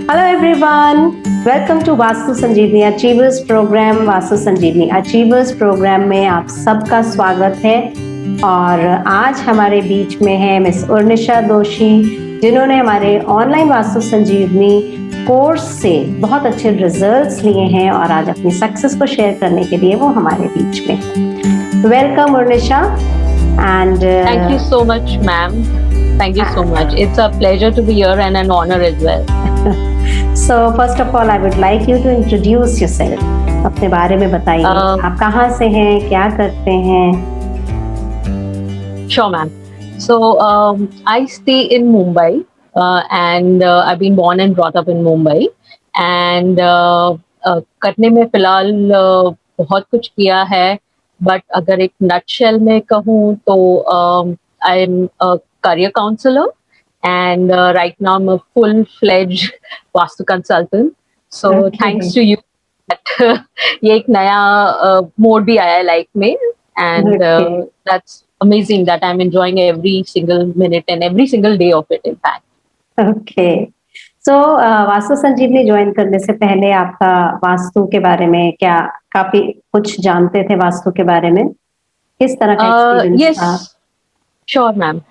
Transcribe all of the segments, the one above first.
Hello everyone, welcome to Vastu Sanjeevani achievers programme. Vastu Sanjeevani achievers programme में आप सबका स्वागत है। और आज हमारे बीच में है मिस उर्निशा दोषी, जिन्होंने हमारे ऑनलाइन वास्तु संजीवनी कोर्स से बहुत अच्छे रिजल्ट्स लिए हैं और आज अपनी सक्सेस को शेयर करने के लिए वो हमारे बीच में। Welcome Urnisha and Thank you so much, ma'am. Thank you so much. It's a pleasure to be here and an honor as well. So first of all, I would like you to introduce yourself. अपने बारे में बताइए, आप कहाँ से हैं, क्या करते हैं? Sure, ma'am. So I stay in Mumbai, and I've been born and brought up in Mumbai. And करने में फिलहाल बहुत कुछ किया है, but अगर एक nutshell में कहूँ तो I'm a career counselor. And right now I'm a full-fledged Vastu consultant. So thanks to you that ये एक नया मोड भी आया है लाइफ में, and that's amazing that I'm enjoying every single minute and every single day of it, in fact. Okay. So Vastu Sanjeevani join करने से पहले आपका वास्तु के बारे में क्या काफी कुछ जानते थे? वास्तु के बारे में किस तरह का एक्सपीरियंस था? Yes, sure, ma'am.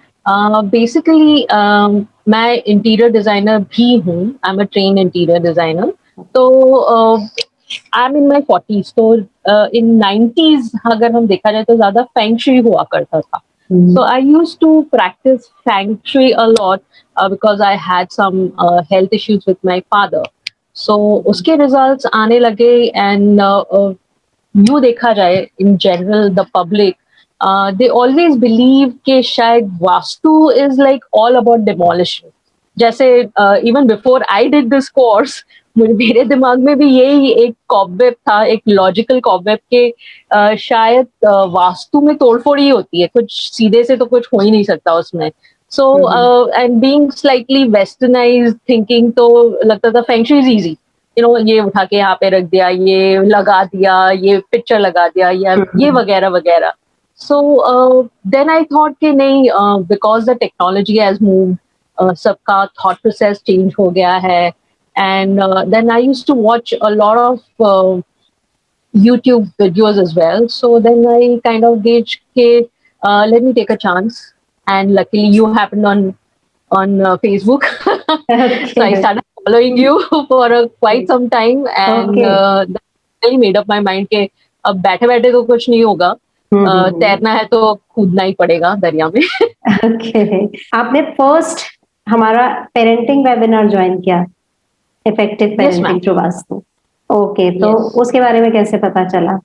Basically, मैं इंटीरियर डिजाइनर भी हूँ. I am a train interior designer. तो I am in my 40s. तो इन 90s अगर हम देखा जाए तो ज्यादा फेंग शुई हुआ करता था. So I used to practice feng shui a lot because I had some health issues with my father. So उसके results आने लगे, and यूँ देखा जाए in general the public they always believe कि शायद vastu is like all about demolition. जैसे even before I did this course, मेरे दिमाग में भी यही एक कॉबवेब था, एक लॉजिकल कॉबवेब के शायद वास्तु में तोड़फोड़ ही होती है, कुछ सीधे से तो कुछ हो ही नहीं सकता उसमें. So and being slightly westernised thinking, तो लगता था फेंग शुई इज इजी. ये उठा के यहाँ पे रख दिया, ये लगा दिया, ये पिक्चर लगा दिया, या ये वगैरह वगैरह. सो देन आई थॉट कि नहीं, because the technology has moved, सबका थॉट प्रोसेस चेंज हो गया है. And then I used to watch a lot of YouTube videos as well. So then I kind of gauged, okay, let me take a chance. And luckily, you happened on Facebook. So I started following you for quite some time, and then I really made up my mind कि अब बैठे बैठे तो कुछ नहीं होगा. तैरना है तो कूदना ही पड़ेगा दरिया में. Okay. आपने फर्स्ट हमारा पेरेंटिंग वेबिनार ज्वाइन किया, effective parenting through vastu. Okay, तो उसके बारे में कैसे पता चला?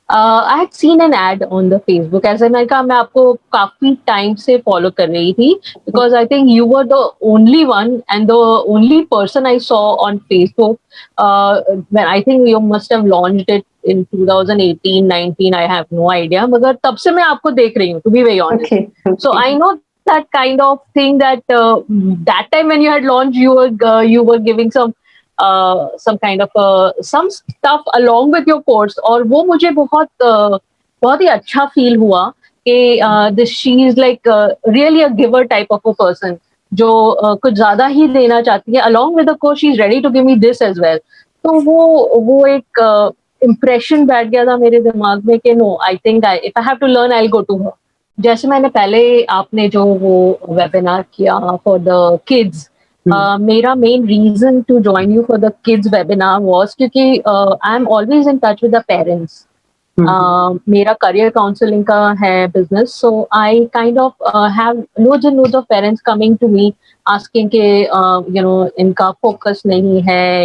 I had seen an ad on the Facebook. ऐसे मैंने कहा मैं आपको काफी टाइम से फॉलो कर रही थी, because I think you were the only one and the only person I saw on Facebook. When I think you must have launched it in 2018, 19. I have no idea. मगर तब से मैं आपको देख रही हूँ, to be very honest. Okay. So I know that kind of thing that that time when you had launched, you were giving some kind of some stuff along with your course, और वो मुझे बहुत ही अच्छा feel हुआ कि this she is like really a giver type of a person, जो कुछ ज्यादा ही देना चाहती है. along with the course she is ready to give me this as well. तो वो एक इम्प्रेशन बैठ गया था मेरे दिमाग में कि no, I think if I have to learn I'll go to her. जैसे मैंने पहले आपने जो वो वेबिनार किया फॉर द किड्स, मेरा main reason to join you for the kids webinar was क्योंकि I am always in touch with the parents. मेरा करियर काउंसलिंग का है business, so I kind of have loads and loads of parents coming to me asking के इनका focus नहीं है,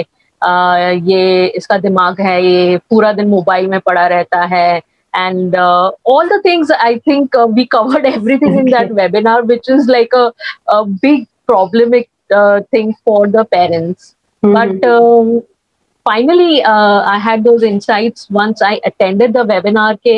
ये इसका दिमाग है, ये पूरा दिन मोबाइल में पड़ा रहता है. And all the things, I think we covered everything in that webinar, which is like a big problematic thing for the parents. But finally, I had those insights once I attended the webinar के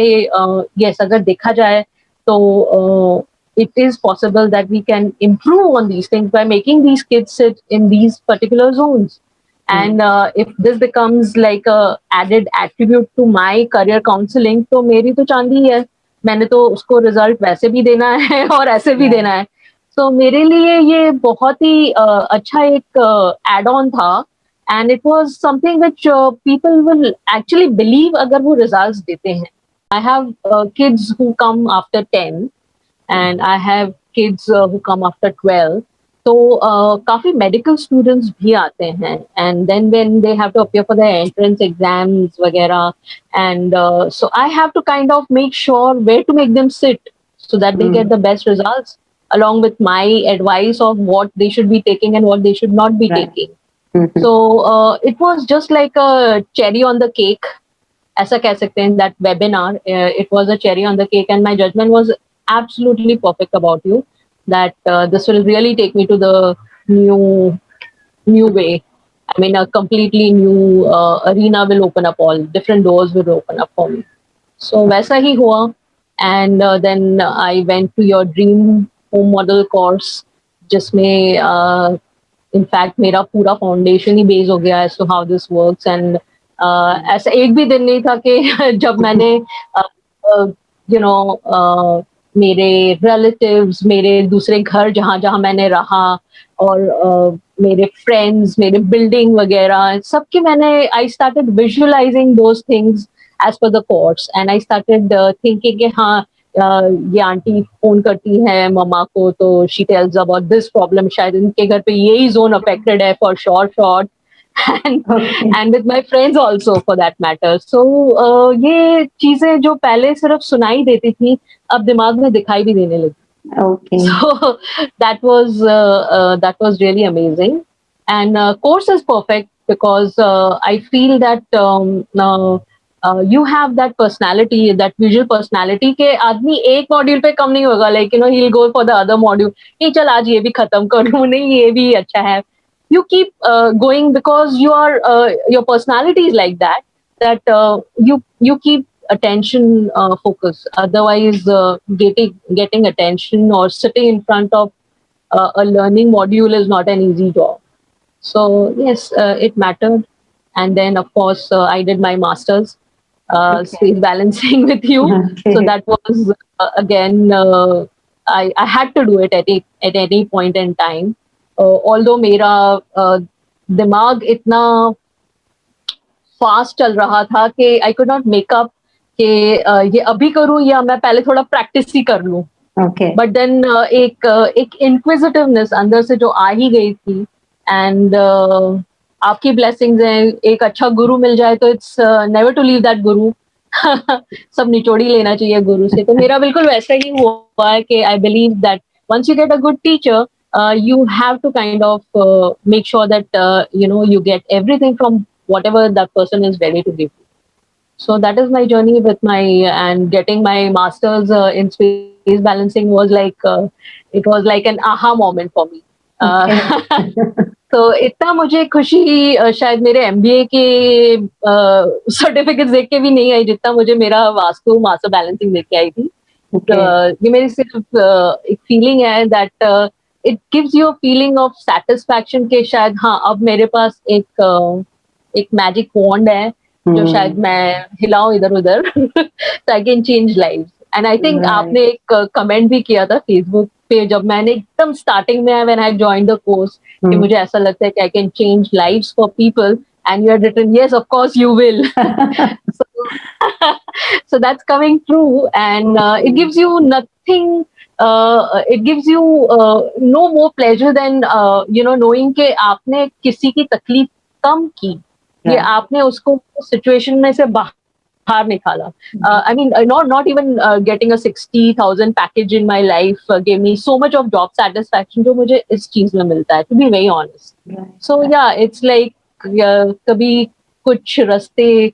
yes, अगर देखा जाए तो it is possible that we can improve on these things by making these kids sit in these particular zones. And if this becomes like a added attribute to my career counseling, तो मेरी तो चांदी है. मैंने तो उसको result वैसे भी देना है और ऐसे भी देना है. सो मेरे लिए ये बहुत ही अच्छा एक एड ऑन था, and it was something which people will actually believe अगर वो रिजल्ट्स देते हैं. I have kids who come after 10 and I have kids who come after 12. तो काफी मेडिकल स्टूडेंट्स भी आते हैं, and then when they have to appear for the entrance exams वगैरह, and so I have to kind of make sure where to make them sit so that they get Mm. the best results, along with my advice of what they should be taking and what they should not be Right. taking. Mhm. So it was just like a cherry on the cake, ऐसा कह सकते हैं, that webinar. It was a cherry on the cake, and my judgment was absolutely perfect about you. That this will really take me to the new new way. I mean, a completely new arena will open up. All different doors will open up for me. So वैसा ही हुआ, and then I went to your dream home model course, जिसमें in fact मेरा पूरा foundation ही base हो गया as to how this works. And ऐसा एक भी दिन नहीं था कि जब मैंने यू नो मेरे रिलेटिव्स, मेरे दूसरे घर जहाँ जहाँ मैंने रहा, और मेरे फ्रेंड्स, मेरे बिल्डिंग वगैरह सबके मैंने I started visualising those things as per the course, and I started thinking कि हाँ, ये आंटी फोन करती है मम्मा को तो she tells about this problem, शायद इनके घर पे यही जोन अफेक्टेड है for sure. and Okay. and with my friends also for that matter. So ये चीजें जो पहले सिर्फ सुनाई देती थी, अब दिमाग में दिखाई भी देने लगी. Okay. So that was really amazing, and course is perfect because I feel that you have that personality, that visual personality के आदमी एक मॉड्यूल पे कम नहीं होगा, like you know he'll go for the other module. नहीं चल आज ये भी खत्म कर लूँ, नहीं ये भी अच्छा है. You keep going because your personality is like that, that you keep attention focus. Otherwise, getting attention or sitting in front of a learning module is not an easy job. So yes, it mattered. And then of course I did my masters, Okay. space balancing with you. So Okay. that was again I had to do it at any point in time. Although मेरा दिमाग इतना fast चल रहा था कि I could not makeup कि ये अभी करूं या मैं पहले थोड़ा प्रैक्टिस ही कर लूं. Okay. बट देन एक इंक्विजिटिवनेस अंदर से जो आ ही गई थी, एंड आपकी ब्लेसिंग्स हैं, एक अच्छा गुरु मिल जाए तो it's never to leave that guru. सब निचोड़ ही लेना चाहिए गुरु से. तो मेरा बिल्कुल वैसा ही हुआ है कि I believe that once you get a good teacher, you have to kind of make sure that you get everything from whatever that person is ready to give you. So that is my journey with my and getting my masters in space balancing was like it was like an aha moment for me. Okay. तो इतना मुझे खुशी शायद मेरे MBA के certificates देख के भी नहीं आई जितना मुझे मेरा वास्तु मास्टर बैलेंसिंग देख के आई थी. Okay. ये मेरी सिर्फ एक फीलिंग है that it gives you a feeling of satisfaction के शायद हाँ अब मेरे पास एक मैजिक वॉन्ड है जो शायद मैं हिलाऊं इधर उधर तो I can change life. And I think Right. आपने एक कमेंट भी किया था फेसबुक पे जब मैंने एकदम स्टार्टिंग में when I join the course कि मुझे ऐसा लगता है कि I can change lives for people, and you had written yes of course you will. so, so that's coming true, and it gives you nothing, it gives you no more pleasure than knowing कि आपने किसी की तकलीफ कम की, ये Right. आपने उसको situation में से बाहर निकाला. I mean, not even getting a 60,000 package in my life gave me so much of job satisfaction जो मुझे इस चीज में मिलता है, to be very honest. Right. So yeah, it's like कभी कुछ रास्ते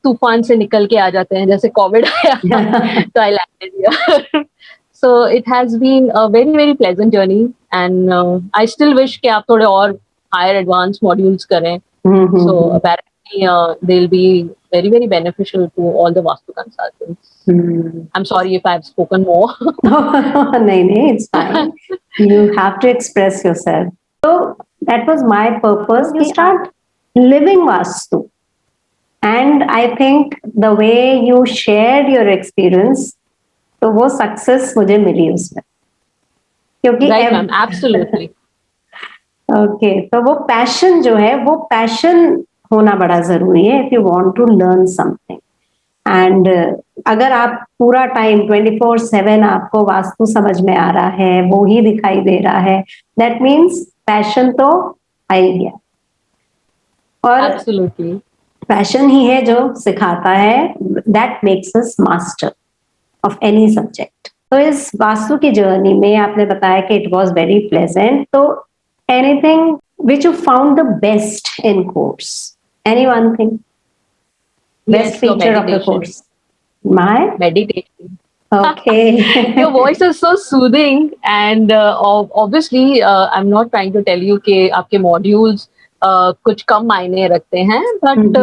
तूफान से निकल के आ जाते हैं जैसे कोविड आया तो I landed here. So it has been a very very pleasant journey, and I still wish कि आप थोड़े और higher advanced modules करें. So apparently they'll be very very beneficial to all the Vastu consultants. I'm sorry if I've spoken more. No, it's fine. You have to express yourself. So that was my purpose. You start living Vastu. And I think the way you shared your experience, तो वो success मुझे मिली उसमें. क्योंकि right ma'am, absolutely. Okay, तो वो passion जो है, वो पैशन होना बड़ा जरूरी है if you want to learn something. And अगर आप पूरा टाइम 24/7 आपको वास्तु समझ में आ रहा है, वो ही दिखाई दे रहा है, दैट मीन्स पैशन तो आ ही गया। और एब्सोल्युटली। पैशन ही है जो सिखाता है, that makes us master of any subject. तो इस वास्तु की जर्नी में आपने बताया कि इट वाज वेरी प्लेजेंट, तो anything which you found the best in course, any one thing, best Yes, your feature of the meditation. Course? My Meditation. Okay. Your voice is so soothing, and obviously, I'm not trying to tell you कि आपके modules कुछ कम मायने रखते हैं, but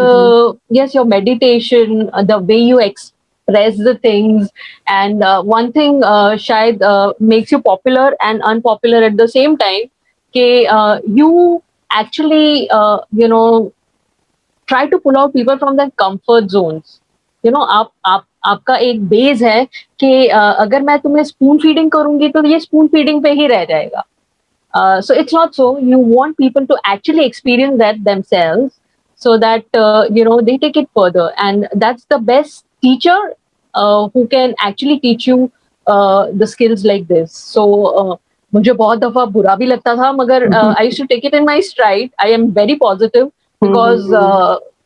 yes, your meditation, the way you express the things, and one thing शायद makes you popular and unpopular at the same time, कि you actually try to pull out people from their comfort zones. आप आपका एक base है कि अगर मैं तुम्हें स्पून फीडिंग करूंगी तो ये स्पून फीडिंग पे ही रह जाएगा. So it's not so. You want people to actually experience that themselves, so that they take it further, and that's the best teacher who can actually teach you the skills like this. So मुझे बहुत दफा बुरा भी लगता था, मगर I used to take it in my stride. I am very positive because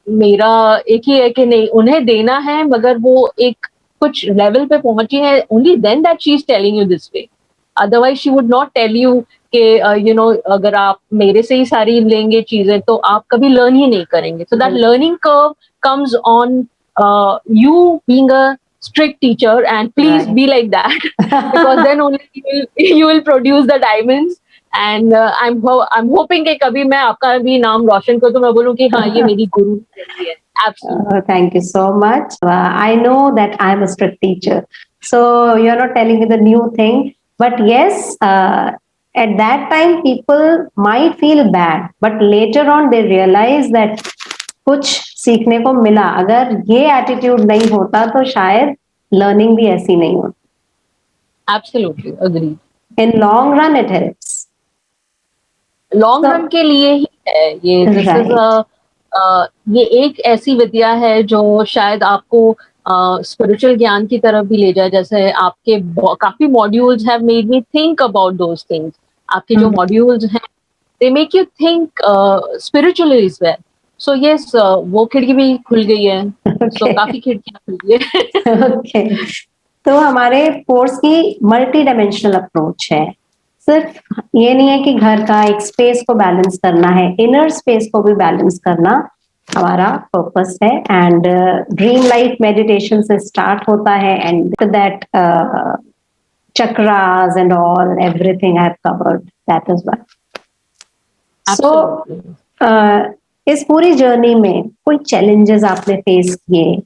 मेरा एक ही है कि नहीं, उन्हें देना है, मगर वो एक कुछ लेवल पे पहुंची है, only then that she is telling you this way. Otherwise she would not tell you कि अगर आप मेरे से ही सारी लेंगे चीजें तो आप कभी लर्न ही नहीं करेंगे. So that learning curve comes on you being a strict teacher, and please Right. be like that because then only you will produce the diamonds. And I'm hoping कि कभी मैं आपका भी नाम रोशन करूं तो मैं बोलूं कि हाँ, ये मेरी गुरु रही है. Absolutely. Thank you so much. I know that I'm a strict teacher, so you're not telling me the new thing. But yes, at that time, people might feel bad, but later on, they realize that कुछ सीखने को मिला. अगर ये attitude नहीं होता तो शायद लर्निंग भी ऐसी नहीं होती. Absolutely agree. In long run, it helps. Long So, run के लिए ही है ये. This is right. ये एक ऐसी विद्या है जो शायद आपको स्पिरिचुअल ज्ञान की तरफ भी ले जाए. जैसे आपके काफी modules have made me think about those things. आपके जो मॉड्यूल्स हैं they make you think spiritually is well. So yes, वो खिड़की भी खुल गई है. सो Okay. काफी खिड़कियां खुल गई है. ओके, तो हमारे कोर्स की मल्टी डायमेंशनल अप्रोच है. सिर्फ ये नहीं है कि घर का एक स्पेस को बैलेंस करना है, इनर स्पेस को भी बैलेंस करना हमारा पर्पस है. एंड ड्रीम लाइफ मेडिटेशन से स्टार्ट होता है, and that chakras and all everything I have covered, that is what. So इस पूरी जर्नी में कोई चैलेंजेस आपने फेस किए?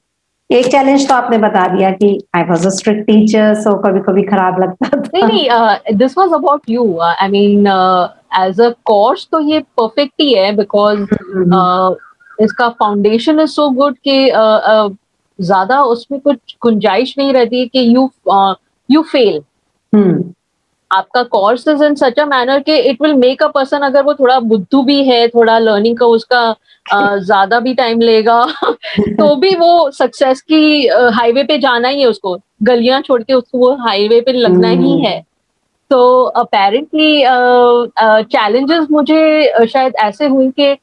एक चैलेंज तो आपने बता दिया कि I was a strict teacher, so कभी कभी खराब लगता नहीं था. नहीं, this was about you. I mean, as a course तो ये परफेक्ट ही है बिकॉज इसका फाउंडेशन इज सो गुड कि ज्यादा उसमें कुछ गुंजाइश नहीं रहती कि यू फेल. आपका course is in such a manner कि it will make a person, अगर वो थोड़ा बुद्धू भी है, थोड़ा लर्निंग का उसका ज्यादा भी टाइम लेगा तो भी वो सक्सेस की हाईवे पे जाना ही है. उसको गलियां छोड़ के उसको वो हाईवे पे लगना ही है. तो अपेरेंटली चैलेंजेस मुझे शायद ऐसे हुए कि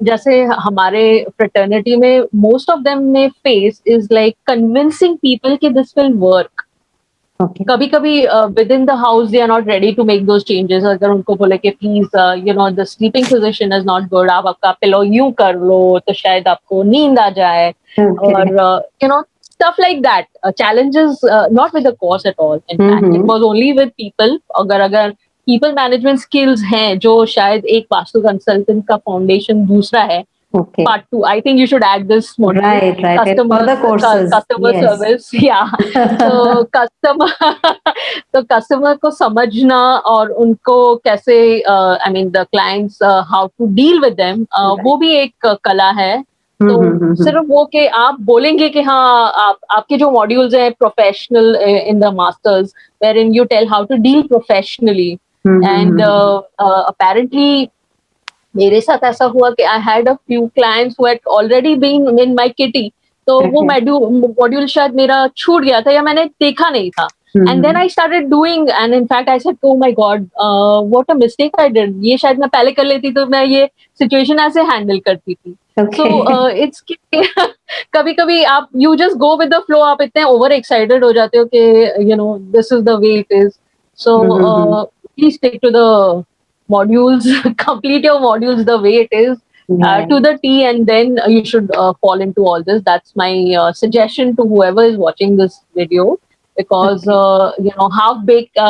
जैसे हमारे फ्रेटर्निटी में मोस्ट ऑफ देम ने face is like convincing people कि दिस विल वर्क. ओके. कभी कभी within the house they are not ready to make those changes. अगर उनको बोले कि please the sleeping position is not good, आप आपका पिलो यूं कर लो तो शायद आपको नींद आ जाए. और stuff like that. Challenges not with the course at all. In fact, it was only with people. अगर people management skills हैं जो शायद एक वास्तु कंसल्टेंट का फाउंडेशन दूसरा है. Okay. Part 2. I think you should add this module. Right. Customer, For the courses, customer yes. service. Yeah. So तो customer को समझना और उनको कैसे, I mean the clients, how to deal with them, वो भी एक कला है. सिर्फ वो कि आप बोलेंगे कि हाँ आप आपके जो मॉड्यूल्स हैं professional in the masters wherein you tell how to deal professionally and apparently मेरे साथ ऐसा हुआ कि I had a few clients who had already been in my kitty, तो वो मॉड्यूल शायद मेरा छूट गया था या मैंने देखा नहीं था. And then I started doing and in fact I said oh my God what a mistake I did, ये शायद मैं पहले कर लेती तो मैं ये सिचुएशन ऐसे हैंडल करती थी. सो इट्स कभी कभी आप you just go with the flow, आप इतने ओवर एक्साइटेड हो जाते हो कि you know this is the way it is. So please stick to the modules, complete your modules the way it is to the T, and then you should fall into all this. That's my suggestion to whoever is watching this video, because you know, half baked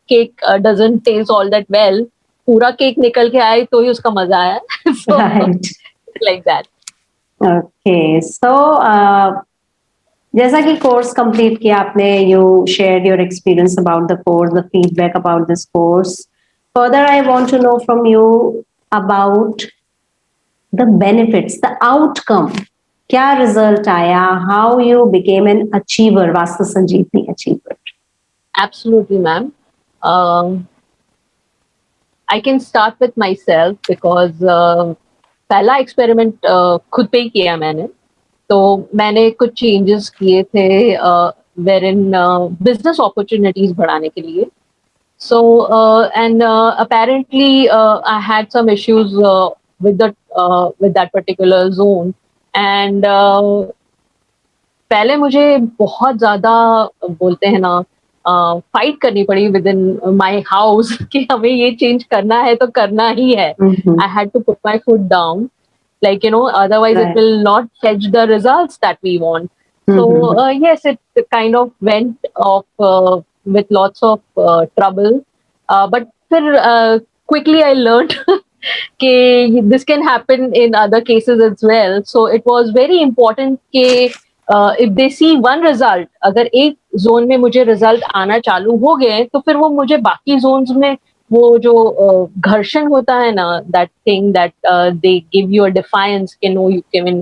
cake doesn't taste all that well. पूरा cake निकल के आए तो ही उसका मजा आया. So like that. Okay, so जैसा कि कोर्स कंप्लीट किया आपने, you shared your experience about the course, the feedback about this course. Further, I want to know from you about the benefits, the outcome. क्या result आया? How you became an achiever, Vastu Sanjeevani achiever? Absolutely, ma'am. I can start with myself because पहला experiment खुद पे ही किया मैंने. तो मैंने कुछ चेंजेस किए थे वेर इन बिजनेस अपॉर्चुनिटीज बढ़ाने के लिए. So and apparently I had some issues with that particular zone, and पहले मुझे बहुत ज्यादा बोलते हैं ना फाइट करनी पड़ी विद इन माई हाउस कि हमें ये चेंज करना है तो करना ही है. I had to put my foot down, like you know, otherwise it will not fetch the results that we want. So yes, it kind of went off with lots of trouble, but quickly I learned कि this can happen in other cases as well. So it was very important कि if they see one result, अगर एक zone में मुझे result आना चालू हो गए तो फिर वो मुझे बाकी जोन्स में वो जो घर्षण होता है ना, that thing that they give you a defiance कि नो यू कैन,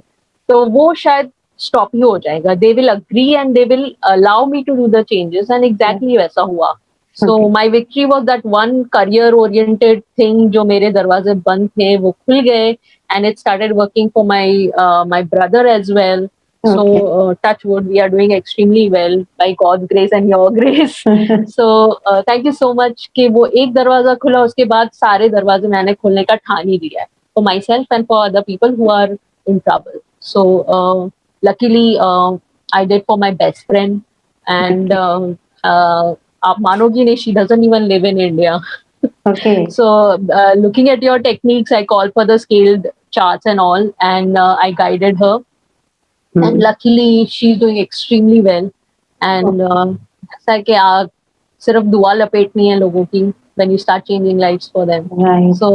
तो वो शायद स्टॉप ही हो जाएगा. They will agree and they will allow me to do the changes, and exactly वैसा हुआ. So my victory was that one career oriented thing, जो मेरे दरवाजे बंद थे वो खुल गए, and it started working for my brother as well. So touch wood, we are doing extremely well by God's grace and your grace. So thank you so much कि वो एक दरवाजा खुला, उसके बाद सारे दरवाजे मैंने खोलने का ठान ही दिया है for myself and for other people who are in trouble. So luckily I did for my best friend, and आप मानोगी नहीं, she doesn't even live in India. Okay. So looking at your techniques, I called for the scaled charts and all, and I guided her. And luckily she's doing extremely well, and ऐसा है कि आप सिर्फ दुआ लपेटनी है लोगों की when you start changing lives for them. Right. So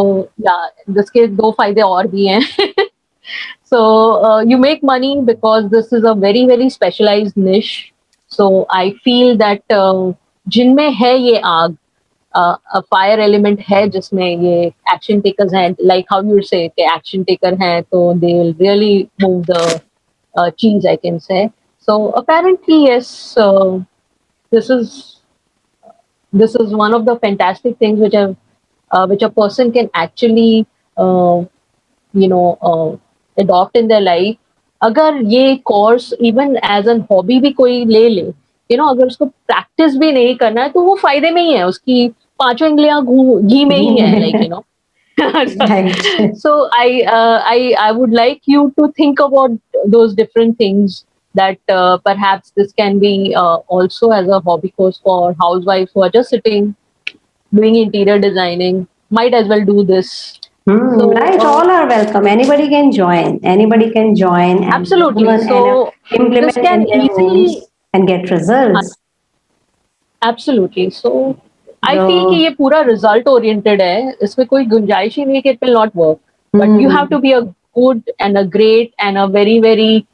yeah, जिसके दो फायदे और भी हैं. So you make money because this is a very very specialized niche. So I feel that जिनमें है ये आग, फायर एलिमेंट है जिसमें ये एक्शन टेकर्स हैं, लाइक हाउ यू से एक्शन टेकर हैं, तो they will really move the cheese, I can say. So apparently, yes, this is one of the fantastic things which a person can actually adopt in their life. अगर ये course even as an hobby भी कोई ले ले, अगर उसको practice भी नहीं करना है तो वो फायदे में ही है, उसकी पांचों उंगलियां घी में ही है, like Right. So I would like you to think about those different things, that perhaps this can be also as a hobby course for housewives who are just sitting doing interior designing. Might as well do this. So, right, all are welcome. Anybody can join. Anybody can join and absolutely. learn So and implement this can in their easily homes and get results. Absolutely. So I feel कि ये पूरा result oriented है, इसमें कोई गुंजाइश ही नहीं कि it will not work. But you have to be a good and a great and a very very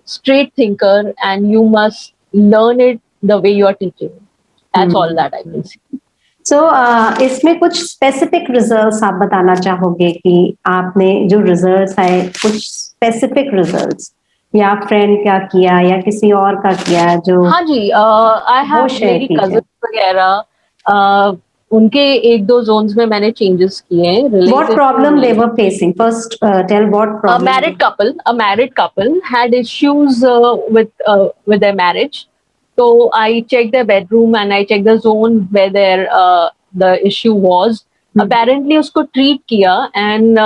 straight thinker, and you must learn it the way you are teaching. That's all that I can see. सो इसमें कुछ specific results आप बताना चाहोगे कि आपने जो results आए कुछ स्पेसिफिक रिजल्ट्स, या फ्रेंड क्या किया या किसी और का किया जो हाँ जी, आई वो हैव शेयर मेरी कीजिए। कज़िन्स वगैरह, उनके 1-2 ज़ोन्स में मैंने चेंजेस किए हैं What related to problem they मेरे। were facing? First, tell what A problem. married couple had issues with their marriage. So I checked their bedroom and I checked the zone where the issue was. Apparently उसको treat किया and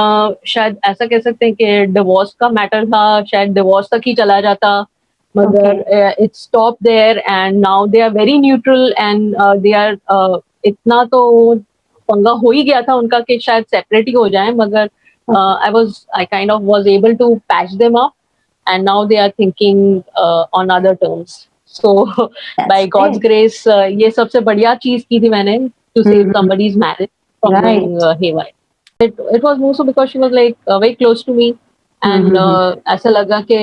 शायद ऐसा कह सकते हैं कि divorce का matter था, शायद डिवोर्स तक ही चला जाता, Okay. मगर it stop there and now they are very neutral and they are, इतना तो पंगा हो ही गया था उनका कि शायद सेपरेट ही हो जाए, मगर I kind of was able to patch them up, and now they are thinking on other terms. So, by That's God's great. grace, ये सबसे बढ़िया चीज की थी मैंने to save Mm-hmm. somebody's marriage from going Right. haywire. It was more so because she was like very close to me, and Mm-hmm. ऐसा लगा कि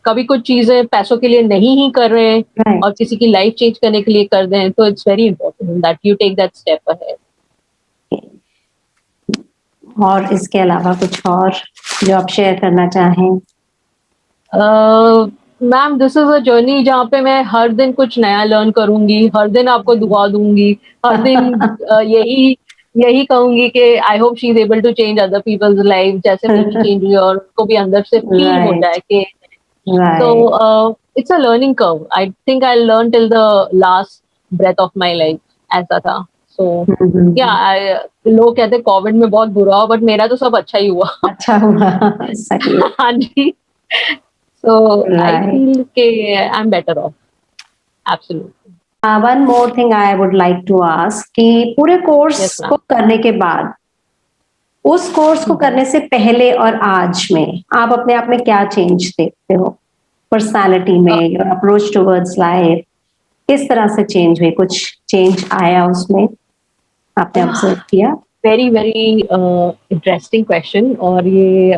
कभी कुछ चीजें पैसों के लिए नहीं ही कर रहे हैं Right. और किसी की लाइफ चेंज करने के लिए कर दें, तो it's very important that you take that step ahead. और इसके अलावा कुछ और जो आप शेयर करना चाहें? Ma'am, this is a journey जहाँ पे मैं हर दिन कुछ नया लर्न करूंगी, हर दिन आपको दुआ दूंगी, हर दिन यही यही कहूंगी कि I hope she is able to change other peoples life, जैसे मेरी चेंज हुई और उनको भी अंदर से फील हो Right. जाए कि Right. so it's a learning curve. I think I'll learn till the last breath of my life, ऐसा था. So Mm-hmm. लोग कहते हैं कोविड में बहुत बुरा हुआ, बट मेरा तो सब अच्छा ही हुआ. अच्छा हुआ। सही है। हाँ जी. So I Right. feel कि I'm better off. Absolutely. One more thing I would like to ask कि पूरे कोर्स Yes, को ma'am. करने के बाद, उस कोर्स को करने से पहले और आज में आप अपने आप में क्या चेंज देखते हो? पर्सनालिटी Uh, में, योर अप्रोच टुवर्ड्स लाइफ किस तरह से चेंज हुई? कुछ चेंज आया उसमें? आपने ऑब्जर्व किया? वेरी वेरी इंटरेस्टिंग क्वेश्चन, और ये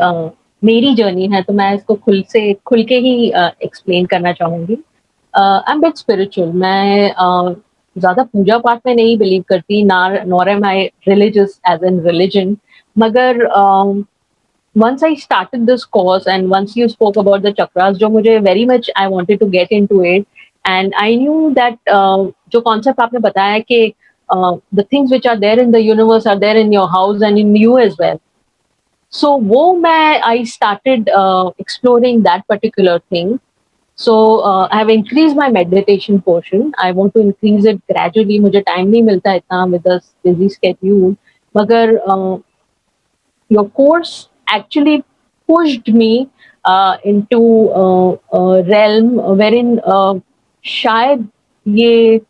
मेरी जर्नी है तो मैं इसको खुल के ही एक्सप्लेन करना चाहूंगी. I am bit spiritual. मैं ज्यादा पूजा पाठ में नहीं बिलीव करती, nor am I religious as an religion, मगर once I started this course and once you spoke about the chakras, जो मुझे very much I wanted to get into it, and I knew that जो concept आपने बताया कि the things which are there in the universe are there in your house and in you as well. So वो मैं I started exploring that particular thing. So I have increased my meditation portion. I want to increase it gradually. मुझे time नहीं मिलता इतना with a busy schedule, मगर your course actually pushed me into a realm wherein शायद ये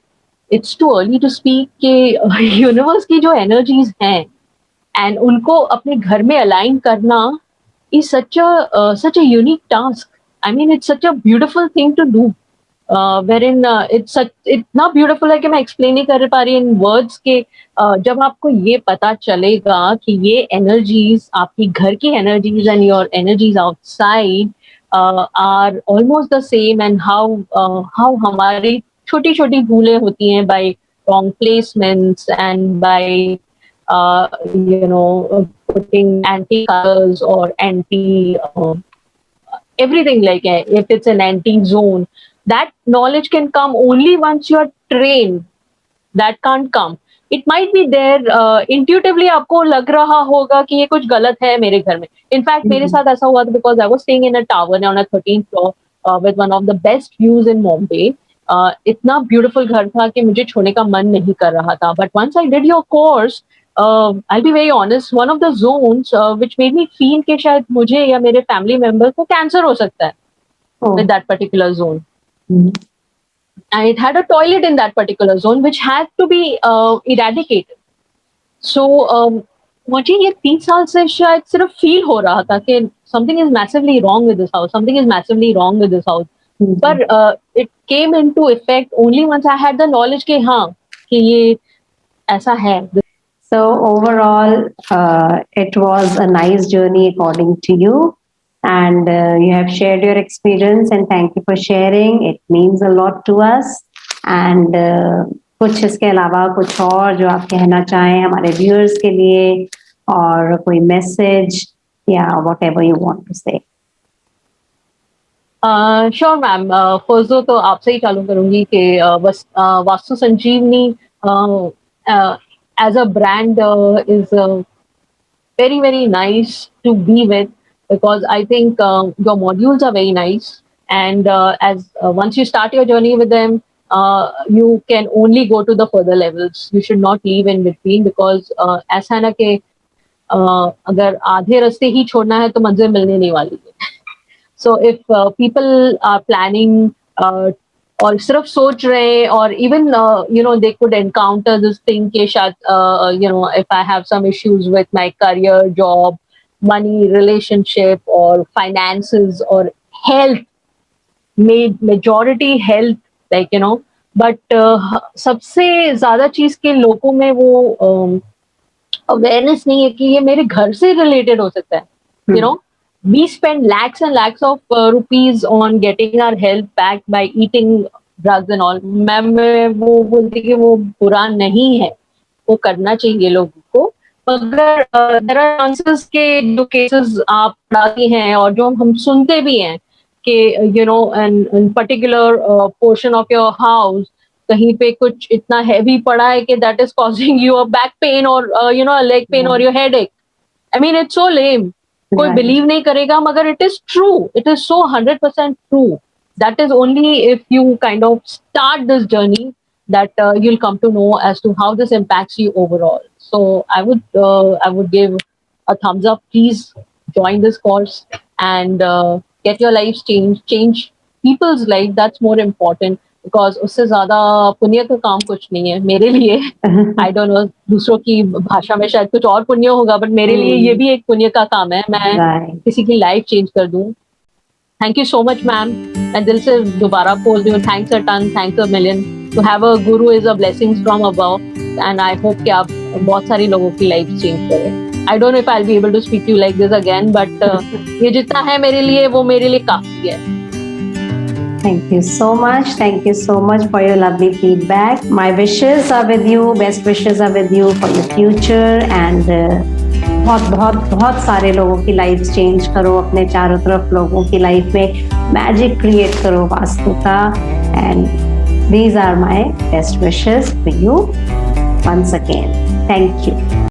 it's too early to speak के universe की जो एनर्जीज हैं एंड उनको अपने घर में अलाइन करना is such a unique task. I mean, it's such a beautiful thing to do. Wherein इतना ब्यूटीफुल है कि मैं एक्सप्लेन नहीं कर पा रही इन वर्ड्स के. जब आपको ये पता चलेगा कि ये एनर्जीज आपकी घर की energies and your energies outside are almost the same, and how हमारी छोटी छोटी भूलें होती हैं by wrong placements and by putting anti colors or anti everything, like if it's an anti zone, that knowledge can come only once you are trained. That can't come. It might be there intuitively, आपको लग रहा होगा कि ये कुछ गलत है मेरे घर में. इनफैक्ट मेरे साथ ऐसा हुआ था because I was staying in a tower on a 13th floor with one of the best views in Mumbai. इतना beautiful घर था कि मुझे छोड़ने का मन नहीं कर रहा था. But once I did your course, I'll be very honest, one of the zones which made me feel कि शायद मुझे या मेरे family members को कैंसर हो सकता है with that particular zone. And it had a toilet in that particular zone which had to be eradicated. So मुझे ये 3 साल से शायद सिर्फ फील हो रहा था कि something is massively wrong with this house, something is massively wrong with this house. पर it came into effect only once I had the knowledge कि हाँ कि ये ऐसा है. So overall, it was a nice journey according to you, and you have shared your experience, and thank you for sharing. It means a lot to us, and कुछ इसके अलावा कुछ और जो आप कहना चाहें हमारे व्यूअर्स के लिए, और कोई मैसेज या whatever you want to say? Sure ma'am, first तो आपसे ही चालू करूंगी कि बस Vastu Sanjeevani as a brand is very very nice to be with, because I think your modules are very nice, and as once you start your journey with them, you can only go to the further levels. You should not leave in between, because ऐसा है ना कि अगर आधे रास्ते ही छोड़ना है तो मंजिल मिलने नहीं वाली है. So if people are planning और सिर्फ सोच रहे हैं, और even they could encounter this thing कि शायद if I have some issues with my career, job, money, relationship or finances or health, majority health, like but सबसे ज्यादा चीज के लोगों में वो अवेयरनेस नहीं है कि ये मेरे घर से रिलेटेड हो सकता है. We spend lakhs and lakhs of rupees on getting our health back by eating drugs and all. मैं वो बोलती कि वो बुरा नहीं है, वो करना चाहिए लोगों को, मगर there are chances के जो केसेस आप पढ़ाती हैं और जो हम सुनते भी हैं कि in particular portion of your house कहीं पे कुछ इतना heavy पड़ा है कि that is causing you a back pain or a leg pain or your headache. I mean, it's so lame. कोई बिलीव नहीं करेगा, मगर it is true, it is so 100% true. That is only if you kind of start this journey that you'll come to know as to how this impacts you overall. So I would give a thumbs up. Please join this course and get your lives change people's life. That's more important, because उससे ज्यादा पुण्य का काम कुछ नहीं है मेरे लिए. आई डोंट नो दूसरों की भाषा में शायद कुछ और पुण्य होगा, बट मेरे लिए ये भी एक पुण्य का काम है. मैं किसी की लाइफ चेंज कर दूं. Thank you so much ma'am. मैं दिल से दोबारा बोल रही हूँ, thanks a ton, thanks a million. To have a guru is a blessings from above, and I hope कि आप बहुत सारी लोगों की लाइफ चेंज करें. I don't know if I will be able to speak you like this again, but ये जितना है मेरे लिए, वो मेरे लिए काफी है. Thank you so much. Thank you so much for your lovely feedback. My wishes are with you. Best wishes are with you for your future. And बहुत बहुत बहुत सारे लोगों की लाइफ चेंज करो, अपने चारों तरफ लोगों की लाइफ में मैजिक क्रिएट करो वास्तु का. And these are my best wishes for you once again. Thank you.